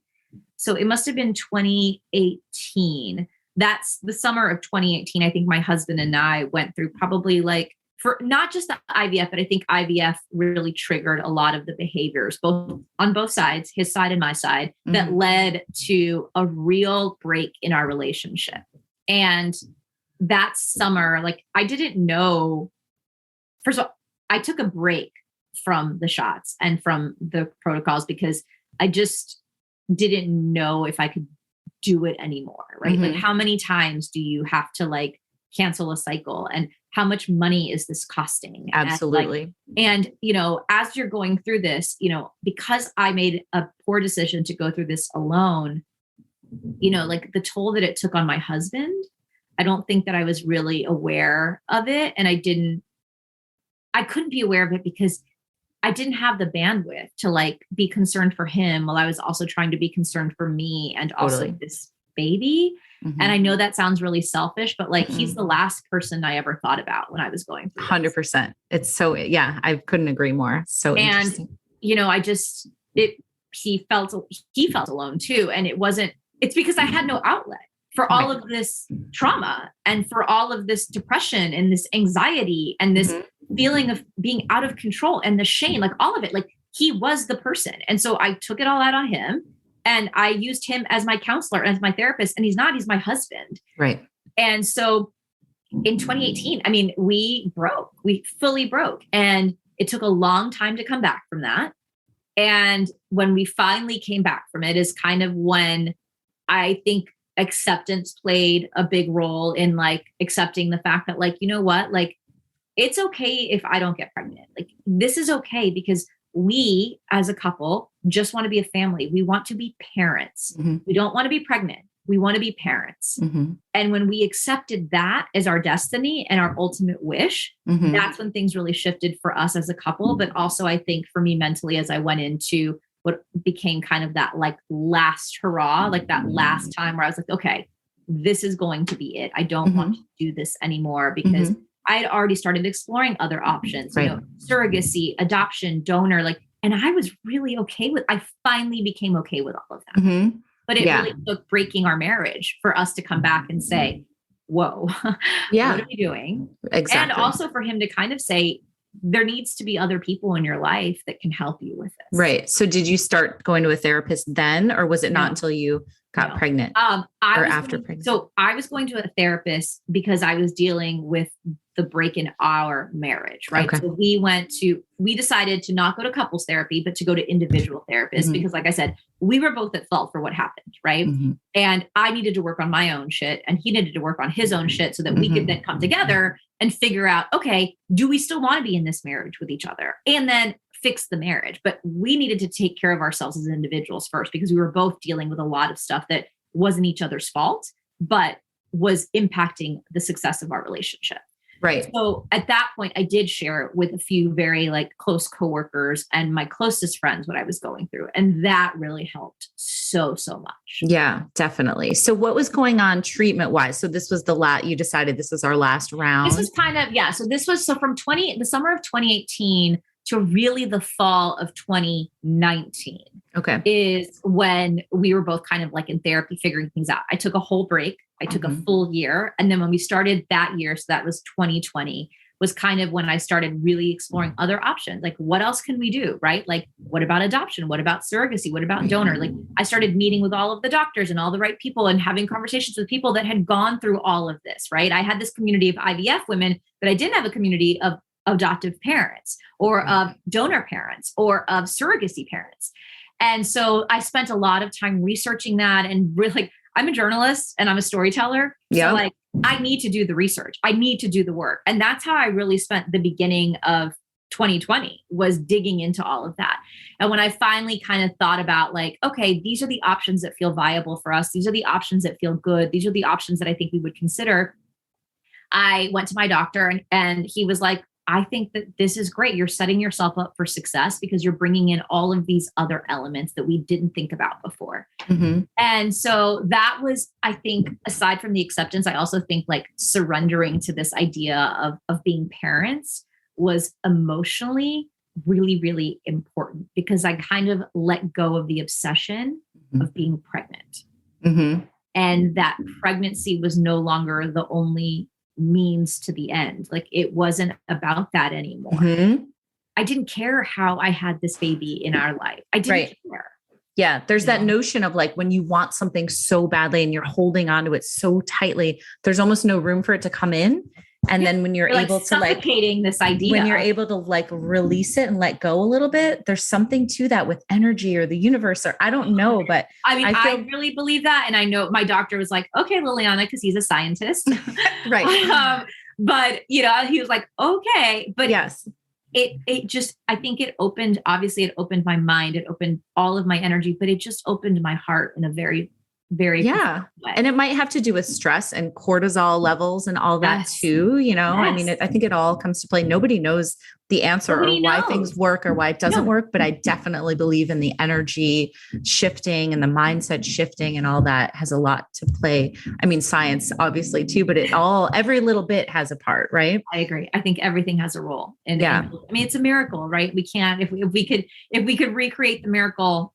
Speaker 2: So it must've been 2018. That's the summer of 2018. I think my husband and I went through probably like, for not just the IVF, but I think IVF really triggered a lot of the behaviors, on both sides, his side and my side, that led to a real break in our relationship. And that summer, like I didn't know, first of all, I took a break from the shots and from the protocols because I just didn't know if I could do it anymore, right? Like how many times do you have to like cancel a cycle? And how much money is this costing?
Speaker 1: Absolutely.
Speaker 2: And as you're going through this, because I made a poor decision to go through this alone, like the toll that it took on my husband, I don't think that I was really aware of it. And I couldn't be aware of it because I didn't have the bandwidth to like be concerned for him while I was also trying to be concerned for me and also this baby. Mm-hmm. And I know that sounds really selfish, but like he's the last person I ever thought about when I was going through
Speaker 1: 100%. It's so, I couldn't agree more. So interesting.
Speaker 2: He felt alone too. And it's because I had no outlet for all of this trauma and for all of this depression and this anxiety and this feeling of being out of control and the shame, like all of it, like he was the person. And so I took it all out on him. And I used him as my counselor, as my therapist, and he's my husband.
Speaker 1: Right.
Speaker 2: And so in 2018, we fully broke, and it took a long time to come back from that. And when we finally came back from it is kind of when I think acceptance played a big role in like accepting the fact that like, you know what, like it's okay if I don't get pregnant. Like this is okay because we as a couple just want to be a family. We want to be parents. Mm-hmm. We don't want to be pregnant. We want to be parents. Mm-hmm. And when we accepted that as our destiny and our ultimate wish, that's when things really shifted for us as a couple. But also I think for me mentally, as I went into what became kind of that like last hurrah, like that last time where I was like, okay, this is going to be it. I don't want to do this anymore because I had already started exploring other options, surrogacy, adoption, donor, and I was really I finally became okay with all of that. Mm-hmm. But it really took breaking our marriage for us to come back and say, whoa, what are we doing? Exactly. And also for him to kind of say, there needs to be other people in your life that can help you with this.
Speaker 1: Right. So did you start going to a therapist then, or was it not until you got pregnant after pregnancy?
Speaker 2: So I was going to a therapist because I was dealing with the break in our marriage, right? Okay. So we decided to not go to couples therapy, but to go to individual therapists because like I said, we were both at fault for what happened, right? Mm-hmm. And I needed to work on my own shit and he needed to work on his own shit so that we could then come together and figure out, okay, do we still want to be in this marriage with each other? And then fix the marriage. But we needed to take care of ourselves as individuals first because we were both dealing with a lot of stuff that wasn't each other's fault, but was impacting the success of our relationship.
Speaker 1: Right.
Speaker 2: So at that point, I did share with a few very close coworkers and my closest friends what I was going through. And that really helped so much.
Speaker 1: Yeah, definitely. So what was going on treatment wise? So this was you decided this was our last round.
Speaker 2: This was kind of, So this was, from the summer of 2018 to really the fall of 2019.
Speaker 1: Okay.
Speaker 2: Is when we were both kind of in therapy, figuring things out. I took a whole break. I took a full year. And then when we started that year, so that was 2020, was kind of when I started really exploring other options. Like, what else can we do? Right? Like, what about adoption? What about surrogacy? What about donor? Like, I started meeting with all of the doctors and all the right people and having conversations with people that had gone through all of this, right? I had this community of IVF women, but I didn't have a community of adoptive parents or of donor parents or of surrogacy parents. And so I spent a lot of time researching that and really, I'm a journalist and I'm a storyteller. Yeah. So I need to do the research. I need to do the work. And that's how I really spent the beginning of 2020 was digging into all of that. And when I finally kind of thought about okay, these are the options that feel viable for us. These are the options that feel good. These are the options that I think we would consider. I went to my doctor and he was like, I think that this is great. You're setting yourself up for success because you're bringing in all of these other elements that we didn't think about before. Mm-hmm. And so that was, I think, aside from the acceptance, I also think surrendering to this idea of being parents was emotionally really, really important because I kind of let go of the obsession of being pregnant. Mm-hmm. And that pregnancy was no longer the only means to the end. It wasn't about that anymore. Mm-hmm. I didn't care how I had this baby in our life. I didn't care.
Speaker 1: Yeah. There's that notion of when you want something so badly and you're holding on to it so tightly, there's almost no room for it to come in. And then when you're able to
Speaker 2: suffocating this idea,
Speaker 1: when you're able to like release it and let go a little bit, there's something to that with energy or the universe, or I don't know, but
Speaker 2: I mean, I really believe that. And I know my doctor was like, okay, Liliana, cause he's a scientist.
Speaker 1: Right.
Speaker 2: But you know, he was like, okay, but
Speaker 1: yes,
Speaker 2: it just, I think it opened my mind. It opened all of my energy, but it just opened my heart in a very, very
Speaker 1: way. And it might have to do with stress and cortisol levels and all that too. You know, I mean, I think it all comes to play. Nobody knows the answer or why things work or why it doesn't work, but I definitely believe in the energy shifting and the mindset shifting and all that has a lot to play. I mean, science obviously too, but every little bit has a part, right?
Speaker 2: I agree. I think everything has a role. And I mean, it's a miracle, right? We can't, if we could recreate the miracle,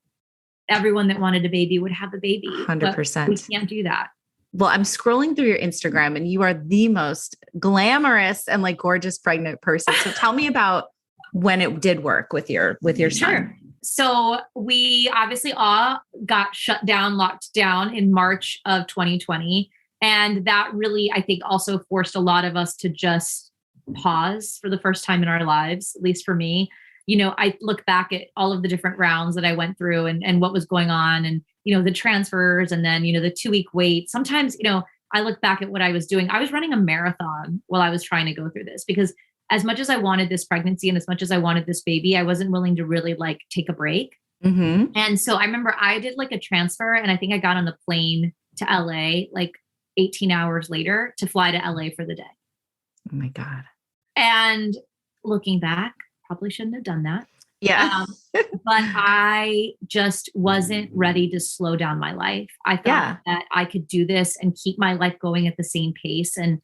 Speaker 2: everyone that wanted a baby would have a baby.
Speaker 1: 100%.
Speaker 2: We can't do that.
Speaker 1: Well, I'm scrolling through your Instagram and you are the most glamorous and like gorgeous pregnant person. So tell me about when it did work with your son.
Speaker 2: So we obviously all got locked down in March of 2020. And that really, I think, also forced a lot of us to just pause for the first time in our lives, at least for me. You know, I look back at all of the different rounds that I went through and what was going on and, you know, the transfers and then, you know, the 2-week wait. Sometimes, you know, I look back at what I was doing. I was running a marathon while I was trying to go through this because as much as I wanted this pregnancy and as much as I wanted this baby, I wasn't willing to really like take a break.
Speaker 1: Mm-hmm.
Speaker 2: And so I remember I did like a transfer and I think I got on the plane to LA like 18 hours later to fly to LA for the day.
Speaker 1: Oh my God.
Speaker 2: And looking back, probably shouldn't have done that.
Speaker 1: Yeah.
Speaker 2: But I just wasn't ready to slow down my life. I thought that I could do this and keep my life going at the same pace. And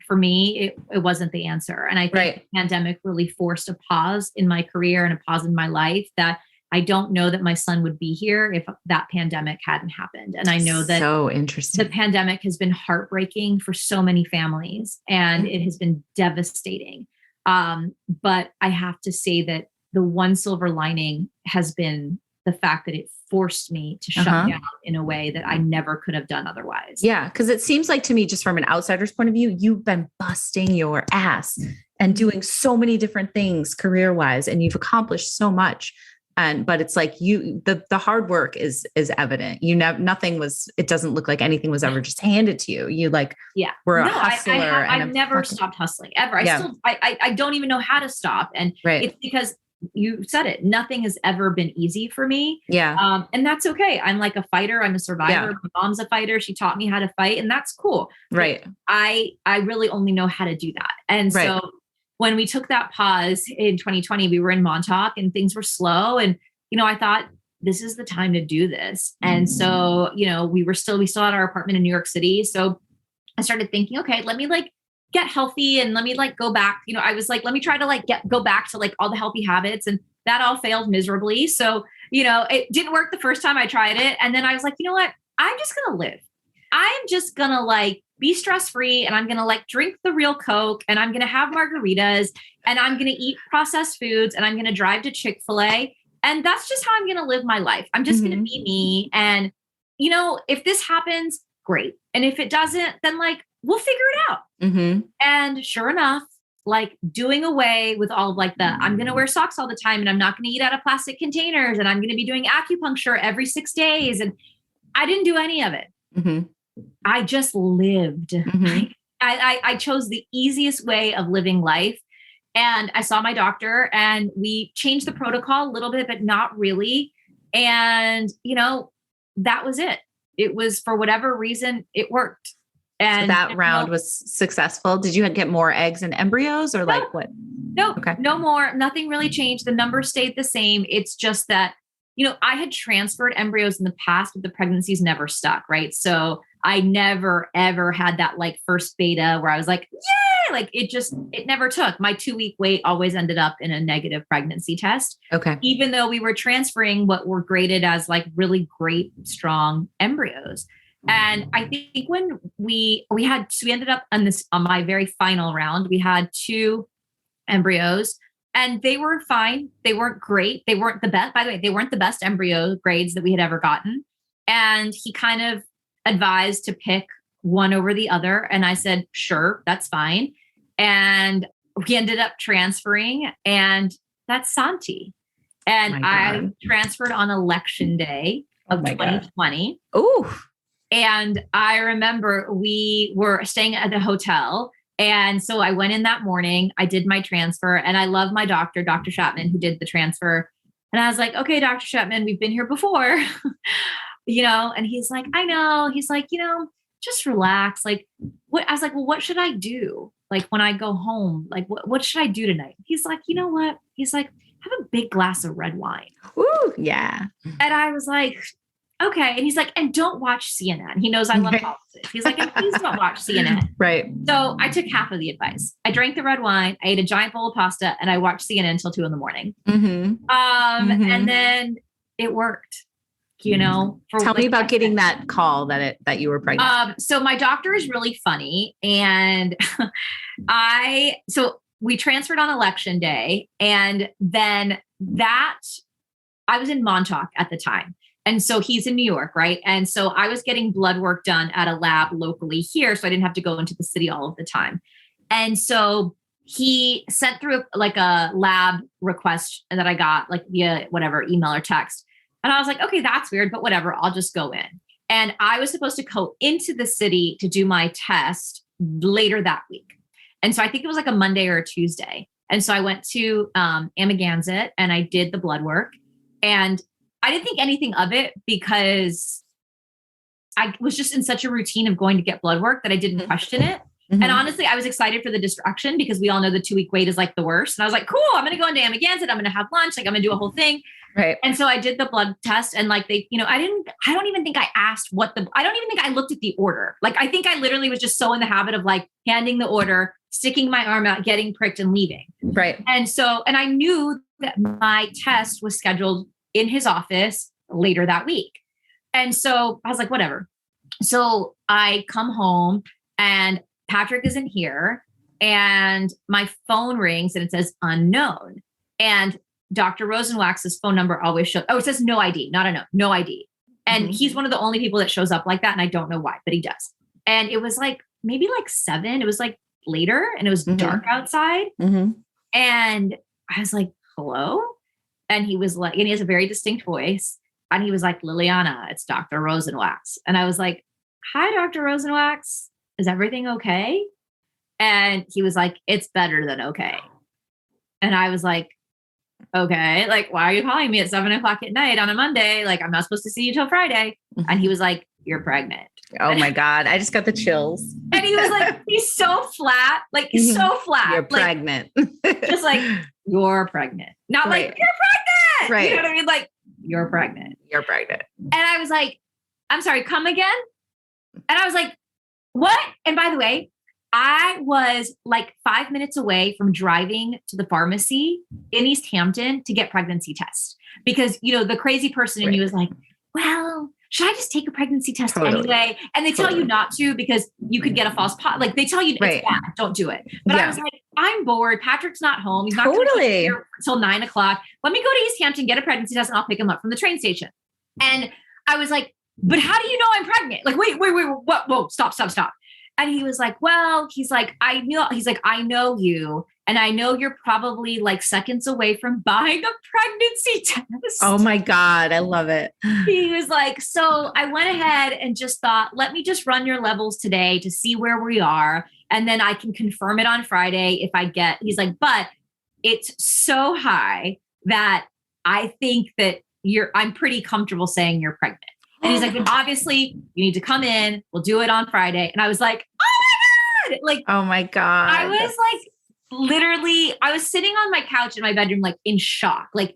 Speaker 2: for me, it wasn't the answer. And I think the pandemic really forced a pause in my career and a pause in my life that I don't know that my son would be here if that pandemic hadn't happened. And I know that
Speaker 1: so interesting.
Speaker 2: The pandemic has been heartbreaking for so many families and it has been devastating. But I have to say that the one silver lining has been the fact that it forced me to shut down in a way that I never could have done otherwise.
Speaker 1: Yeah. Cause it seems like to me, just from an outsider's point of view, you've been busting your ass and doing so many different things career-wise, and you've accomplished so much. But it's like the hard work is evident. It doesn't look like anything was ever just handed to you. You were a hustler.
Speaker 2: I've never stopped hustling ever. I don't even know how to stop. And it's because you said it, nothing has ever been easy for me.
Speaker 1: Yeah.
Speaker 2: And that's okay. I'm like a fighter. I'm a survivor. Yeah. My mom's a fighter. She taught me how to fight and that's cool.
Speaker 1: Right.
Speaker 2: But I really only know how to do that. And so when we took that pause in 2020, we were in Montauk and things were slow. And, you know, I thought this is the time to do this. And so, you know, we still had our apartment in New York City. So I started thinking, okay, let me like get healthy and let me like go back. You know, I was like, let me try to like go back to like all the healthy habits, and that all failed miserably. So, you know, it didn't work the first time I tried it. And then I was like, you know what? I'm just going to live. I'm just going to like be stress-free and I'm going to like drink the real Coke and I'm going to have margaritas and I'm going to eat processed foods and I'm going to drive to Chick-fil-A. And that's just how I'm going to live my life. I'm just going to be me. And, you know, if this happens, great. And if it doesn't, then like, we'll figure it out.
Speaker 1: Mm-hmm.
Speaker 2: And sure enough, like doing away with all of like I'm going to wear socks all the time and I'm not going to eat out of plastic containers and I'm going to be doing acupuncture every 6 days. And I didn't do any of it.
Speaker 1: Mm-hmm.
Speaker 2: I just lived.
Speaker 1: Mm-hmm.
Speaker 2: I chose the easiest way of living life. And I saw my doctor and we changed the protocol a little bit, but not really. And, you know, that was it. It was, for whatever reason, it worked. And
Speaker 1: so that round was successful. Did you get more eggs and embryos or like what?
Speaker 2: No,
Speaker 1: okay.
Speaker 2: No more. Nothing really changed. The number stayed the same. It's just that, you know, I had transferred embryos in the past, but the pregnancies never stuck. Right. So I never, ever had that like first beta where I was like, yay, like it never took. My 2-week wait always ended up in a negative pregnancy test.
Speaker 1: Okay.
Speaker 2: Even though we were transferring what were graded as like really great, strong embryos. And I think when we ended up on my very final round, we had 2 embryos and they were fine. They weren't great. They weren't the best, by the way, they weren't the best embryo grades that we had ever gotten. And he kind of advised to pick one over the other. And I said, sure, that's fine. And we ended up transferring, and that's Santi. And I transferred on election day of 2020.
Speaker 1: Oh.
Speaker 2: And I remember we were staying at the hotel. And so I went in that morning, I did my transfer, and I love my doctor, Dr. Chapman, who did the transfer. And I was like, okay, Dr. Chapman, we've been here before, and he's like, I know. He's like, just relax. Like, what? I was like, well, what should I do? Like, when I go home, like, what should I do tonight? He's like, you know what? He's like, have a big glass of red wine.
Speaker 1: Ooh, yeah.
Speaker 2: And I was like, okay. And he's like, and don't watch CNN. He knows I love politics. He's like, and please don't watch CNN.
Speaker 1: Right.
Speaker 2: So I took half of the advice. I drank the red wine. I ate a giant bowl of pasta, and I watched CNN until 2 a.m. And then it worked.
Speaker 1: Tell me about getting that call that you were pregnant.
Speaker 2: So my doctor is really funny, and so we transferred on election day, and then I was in Montauk at the time. And so he's in New York, right? And so I was getting blood work done at a lab locally here, so I didn't have to go into the city all of the time. And so he sent through like a lab request that I got like via whatever, email or text. And I was like, okay, that's weird, but whatever, I'll just go in. And I was supposed to go into the city to do my test later that week. And so I think it was like a Monday or a Tuesday. And so I went to Amagansett and I did the blood work. And I didn't think anything of it because I was just in such a routine of going to get blood work that I didn't question it. Mm-hmm. And honestly, I was excited for the distraction because we all know the 2-week wait is like the worst. And I was like, cool, I'm going to go into Amagansett. I'm going to have lunch. Like I'm going to do a whole thing.
Speaker 1: Right.
Speaker 2: And so I did the blood test and like I don't even think I asked I don't even think I looked at the order. Like, I think I literally was just so in the habit of like handing the order, sticking my arm out, getting pricked and leaving.
Speaker 1: Right.
Speaker 2: And I knew that my test was scheduled in his office later that week. And so I was like, whatever. So I come home and Patrick isn't here and my phone rings and it says unknown. And Dr. Rosenwax's phone number always shows, it says no ID, no ID. And he's one of the only people that shows up like that. And I don't know why, but he does. And it was like, maybe like 7, it was like later and it was dark outside. And I was like, hello? And he was like, and he has a very distinct voice. And he was like, Liliana, it's Dr. Rosenwax. And I was like, hi, Dr. Rosenwax. Is everything okay? And he was like, it's better than okay. And I was like, okay, like, why are you calling me at 7:00 at night on a Monday? Like, I'm not supposed to see you till Friday. And he was like, you're pregnant.
Speaker 1: Oh my God. I just got the chills.
Speaker 2: And he was like, he's so flat, like so flat.
Speaker 1: You're
Speaker 2: like,
Speaker 1: pregnant.
Speaker 2: Just like, you're pregnant. Not like, you're pregnant.
Speaker 1: Right.
Speaker 2: You know what I mean? Like, you're pregnant.
Speaker 1: You're pregnant.
Speaker 2: And I was like, I'm sorry, come again? And I was like, what? And by the way, I was like 5 minutes away from driving to the pharmacy in East Hampton to get pregnancy tests because, the crazy person in you is like, well, should I just take a pregnancy test anyway? And they tell you not to because you could get a false positive. Like they tell you it's bad, don't do it. But I was like, I'm bored. Patrick's not home. He's not going to be here until 9:00. Let me go to East Hampton, get a pregnancy test, and I'll pick him up from the train station. And I was like, but how do you know I'm pregnant? Like, wait, what? Whoa, stop. And he was like, well, I know you. And I know you're probably like seconds away from buying a pregnancy test.
Speaker 1: Oh my God. I love it.
Speaker 2: He was like, so I went ahead and just thought, let me just run your levels today to see where we are. And then I can confirm it on Friday if he's like, but it's so high that I think that I'm pretty comfortable saying you're pregnant. And he's like, but obviously you need to come in. We'll do it on Friday. And I was like, oh my God. Like,
Speaker 1: oh my God.
Speaker 2: I was like, literally, I was sitting on my couch in my bedroom, like in shock. Like,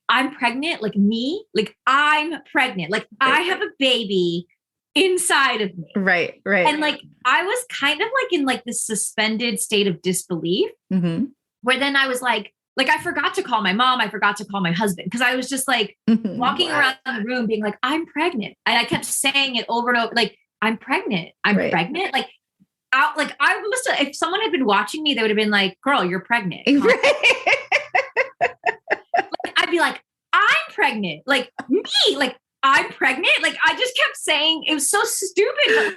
Speaker 2: I'm pregnant, like me, like I'm pregnant. Like I have a baby inside of me.
Speaker 1: Right.
Speaker 2: And like, I was kind of like in like this suspended state of disbelief where then I was like, I forgot to call my mom. I forgot to call my husband because I was just like walking around the room being like, I'm pregnant. And I kept saying it over and over, like, I'm pregnant. I'm pregnant. Like, I must have, if someone had been watching me, they would have been like, girl, you're pregnant. Like, I'd be like, I'm pregnant. Like me, like I'm pregnant. Like I just kept saying it was so stupid.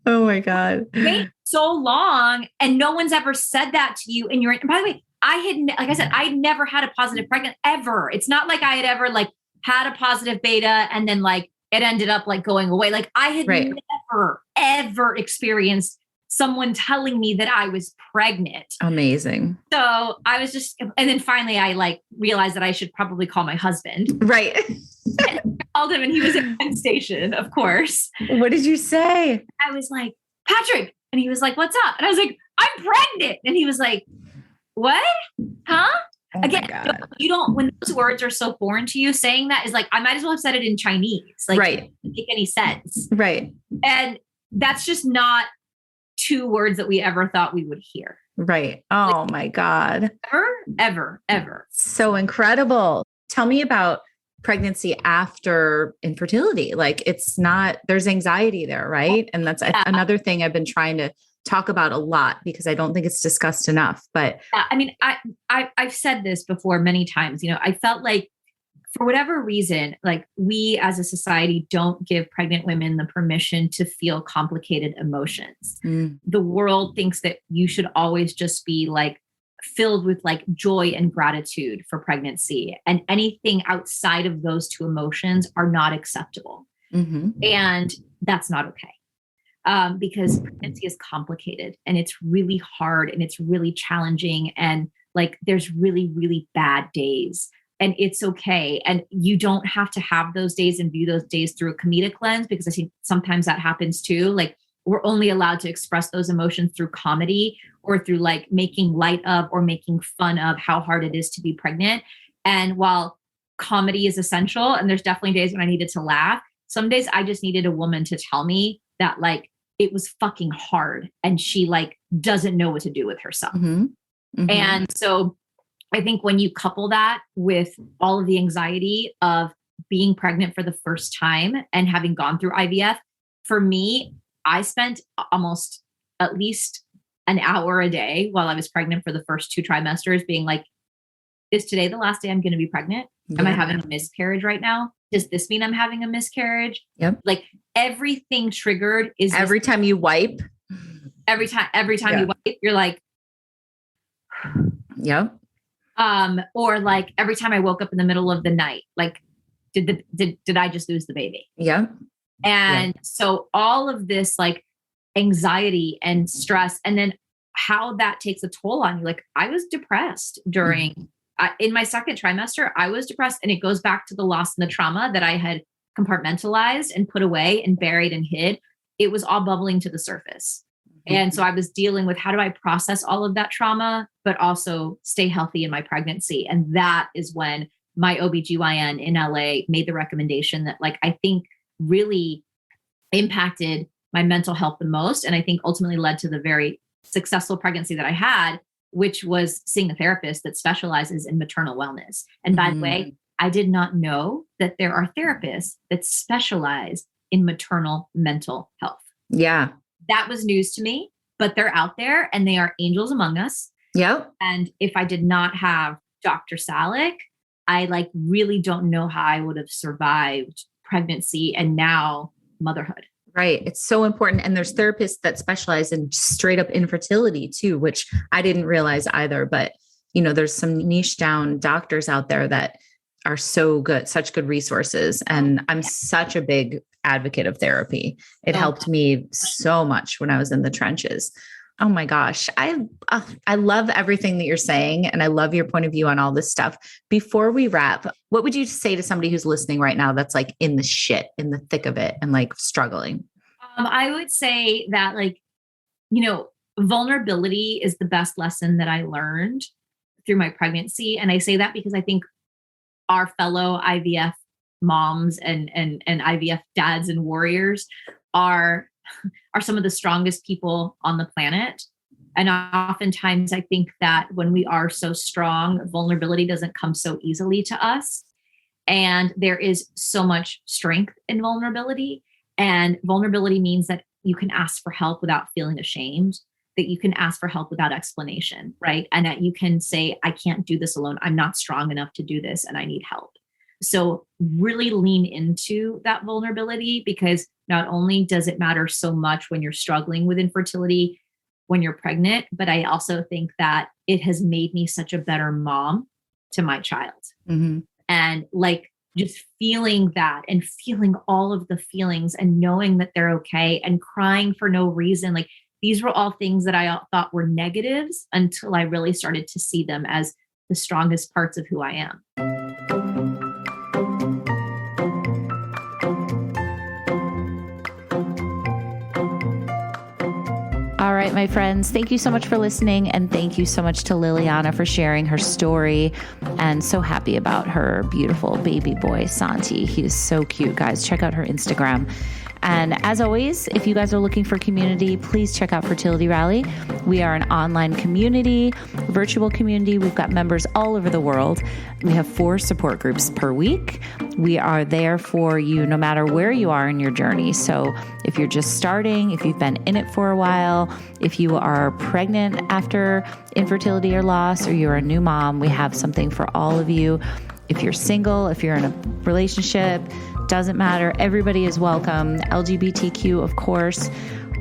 Speaker 1: Oh my God.
Speaker 2: Wait so long and no one's ever said that to you. And by the way, like I said, I'd never had a positive pregnant ever. It's not like I had ever like had a positive beta and then like it ended up like going away. Like I had never, ever experienced someone telling me that I was pregnant.
Speaker 1: Amazing.
Speaker 2: So I was just, and then finally I like realized that I should probably call my husband.
Speaker 1: Right.
Speaker 2: And I called him and he was at Penn Station, of course.
Speaker 1: What did you say?
Speaker 2: I was like, Patrick. And he was like, what's up? And I was like, I'm pregnant. And he was like, what? Huh?
Speaker 1: Oh
Speaker 2: Again, you don't, when those words are so foreign to you, saying that is like, I might as well have said it in Chinese. Like, it doesn't make any sense.
Speaker 1: Right.
Speaker 2: And that's just not two words that we ever thought we would hear.
Speaker 1: Right. Oh my God.
Speaker 2: Ever.
Speaker 1: So incredible. Tell me about pregnancy after infertility. Like there's anxiety there, right? And that's another thing I've been trying to talk about a lot because I don't think it's discussed enough. But
Speaker 2: I mean, I've said this before many times, I felt like for whatever reason, like we as a society don't give pregnant women the permission to feel complicated emotions. The world thinks that you should always just be like filled with like joy and gratitude for pregnancy, and anything outside of those two emotions are not acceptable. And that's not okay. Because pregnancy is complicated and it's really hard and it's really challenging. And like, there's really, really bad days. And it's okay. And you don't have to have those days and view those days through a comedic lens, because I think sometimes that happens too. Like we're only allowed to express those emotions through comedy or through like making light of or making fun of how hard it is to be pregnant. And while comedy is essential, and there's definitely days when I needed to laugh, some days I just needed a woman to tell me that like it was fucking hard and she like doesn't know what to do with herself. And so I think when you couple that with all of the anxiety of being pregnant for the first time and having gone through IVF, for me, I spent almost at least an hour a day while I was pregnant for the first 2 trimesters being like, is today the last day I'm going to be pregnant? Am I having a miscarriage right now? Does this mean I'm having a miscarriage?
Speaker 1: Yep.
Speaker 2: Like everything triggered is
Speaker 1: every time you wipe.
Speaker 2: Every time you wipe, you're like,
Speaker 1: yep.
Speaker 2: Or like every time I woke up in the middle of the night, like, did I just lose the baby?
Speaker 1: Yeah.
Speaker 2: And so all of this like anxiety and stress, and then how that takes a toll on you. Like I was depressed during, in my second trimester, I was depressed, and it goes back to the loss and the trauma that I had compartmentalized and put away and buried and hid. It was all bubbling to the surface. And so I was dealing with how do I process all of that trauma, but also stay healthy in my pregnancy. And that is when my OBGYN in LA made the recommendation that like, I think really impacted my mental health the most. And I think ultimately led to the very successful pregnancy that I had, which was seeing a therapist that specializes in maternal wellness. And by the way, I did not know that there are therapists that specialize in maternal mental health.
Speaker 1: Yeah.
Speaker 2: That was news to me, but they're out there and they are angels among us.
Speaker 1: Yep.
Speaker 2: And if I did not have Dr. Salick, I like really don't know how I would have survived pregnancy and now motherhood.
Speaker 1: Right. It's so important. And there's therapists that specialize in straight up infertility too, which I didn't realize either. But, you know, there's some niche down doctors out there that are so good, such good resources. And I'm such a big advocate of therapy. It helped me so much when I was in the trenches. Oh my gosh. I love everything that you're saying. And I love your point of view on all this stuff. Before we wrap, what would you say to somebody who's listening right now that's like in the shit, in the thick of it and like struggling?
Speaker 2: I would say that like, you know, vulnerability is the best lesson that I learned through my pregnancy. And I say that because I think our fellow IVF moms and IVF dads and warriors are some of the strongest people on the planet. And oftentimes I think that when we are so strong, vulnerability doesn't come so easily to us. And there is so much strength in vulnerability. And vulnerability means that you can ask for help without feeling ashamed, that you can ask for help without explanation, right? And that you can say, I can't do this alone. I'm not strong enough to do this and I need help. So really lean into that vulnerability, because not only does it matter so much when you're struggling with infertility, when you're pregnant, but I also think that it has made me such a better mom to my child. Mm-hmm. And like just feeling that and feeling all of the feelings and knowing that they're okay and crying for no reason. Like these were all things that I thought were negatives until I really started to see them as the strongest parts of who I am.
Speaker 1: All right, my friends, thank you so much for listening. And thank you so much to Liliana for sharing her story. And so happy about her beautiful baby boy, Santi. He is so cute, guys. Check out her Instagram. And as always, if you guys are looking for community, please check out Fertility Rally. We are an online community, virtual community. We've got members all over the world. We have 4 support groups per week. We are there for you no matter where you are in your journey. So if you're just starting, if you've been in it for a while, if you are pregnant after infertility or loss, or you're a new mom, we have something for all of you. If you're single, if you're in a relationship, doesn't matter. Everybody is welcome. LGBTQ, of course.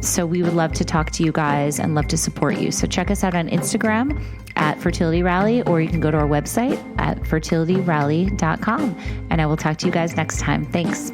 Speaker 1: So we would love to talk to you guys and love to support you. So check us out on Instagram at Fertility Rally, or you can go to our website at fertilityrally.com. And I will talk to you guys next time. Thanks.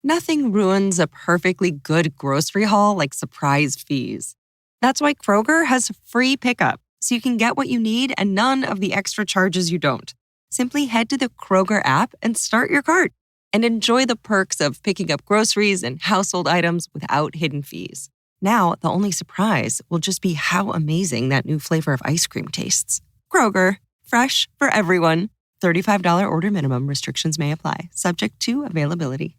Speaker 3: Nothing ruins a perfectly good grocery haul like surprise fees. That's why Kroger has free pickup, so you can get what you need and none of the extra charges you don't. Simply head to the Kroger app and start your cart and enjoy the perks of picking up groceries and household items without hidden fees. Now, the only surprise will just be how amazing that new flavor of ice cream tastes. Kroger, fresh for everyone. $35 order minimum. Restrictions may apply. Subject to availability.